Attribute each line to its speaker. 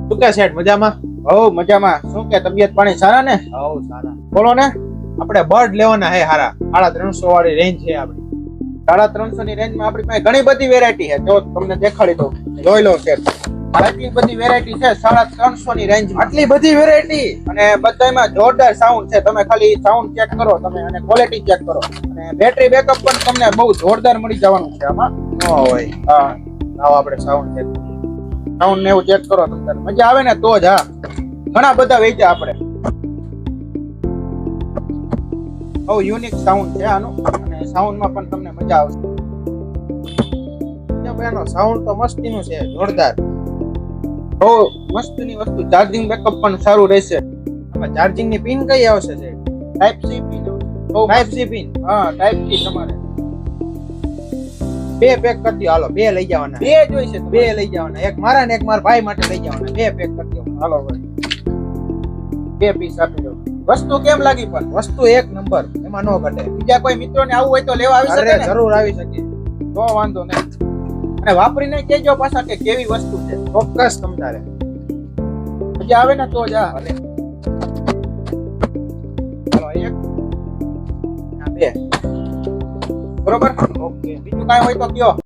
Speaker 1: શું કે શેઠ મજામાં?
Speaker 2: હવ મજામાં. શું કે તબિયત પાણી સારા ને?
Speaker 1: હવ સારા.
Speaker 2: બોલો ને.
Speaker 1: આપણે બર્ડ લેવાના હે હારા 350 વાળી રેન્જ છે આપણી.
Speaker 2: 350 ની રેન્જ માં આપણી પાસે ઘણી બધી વેરાયટી છે. જો તમને દેખાડી દઉં, જોઈ લો શેઠ. આટલી બધી વેરાયટી છે 350 ની રેન્જ.
Speaker 1: આટલી બધી વેરાયટી.
Speaker 2: અને બધામાં જોરદાર સાઉન્ડ છે. તમે ખાલી સાઉન્ડ ચેક કરો તમે અને ક્વોલિટી ચેક કરો. અને બેટરી બેકઅપ પણ તમને બહુ જોરદાર મળી જવાનું છે આમાં.
Speaker 1: નો હોય.
Speaker 2: હા,
Speaker 1: આવો આપણે સાઉન્ડ ચેક.
Speaker 2: સાઉન્ડ ને એવું ચેક કરો તમને મજા આવે ને તો જ. હા, ઘણા બધા વેચ્યા આપણે. બહુ યુનિક સાઉન્ડ છે આનું અને સાઉન્ડમાં પણ તમને મજા આવશે.
Speaker 1: એનો સાઉન્ડ તો મસ્તીનું છે, જોરદાર.
Speaker 2: બહુ મસ્તની વસ્તુ. ચાર્જિંગ બેકઅપ પણ સારું રહેશે.
Speaker 1: આમાં ચાર્જિંગ ની પિન કઈ આવશે છે?
Speaker 2: Type C pin.
Speaker 1: Type C pin.
Speaker 2: હા, ટાઈપ સી તમારે.
Speaker 1: બે પેક કરી દો હાલો. બે લઈ જવાના.
Speaker 2: બે જોઈશે?
Speaker 1: બે લઈ જવાના. એક મારા ને એક મારા ભાઈ માટે લઈ જવાના. બે પેક કરી દો
Speaker 2: હાલો ભાઈ. બે પીસ આપી દો. વસ્તુ કેમ લાગી પણ?
Speaker 1: વસ્તુ એક નંબર, એમાં નો ઘટે.
Speaker 2: બીજા કોઈ મિત્રોને આવું હોય તો લેવા આવી શકે
Speaker 1: અરે
Speaker 2: ને?
Speaker 1: જરૂર આવી શકે.
Speaker 2: તો વાંધો નહીં. અને વાપરીને કહેજો પાછા કે કેવી વસ્તુ છે.
Speaker 1: ચોક્કસ તમતારે
Speaker 2: મજા આવે ને તો જ. હા,
Speaker 1: ભલે.
Speaker 2: હાલો એક આ બે. બરોબર?
Speaker 1: ઓકે.
Speaker 2: બીજું કાંઈ હોય તો કયો.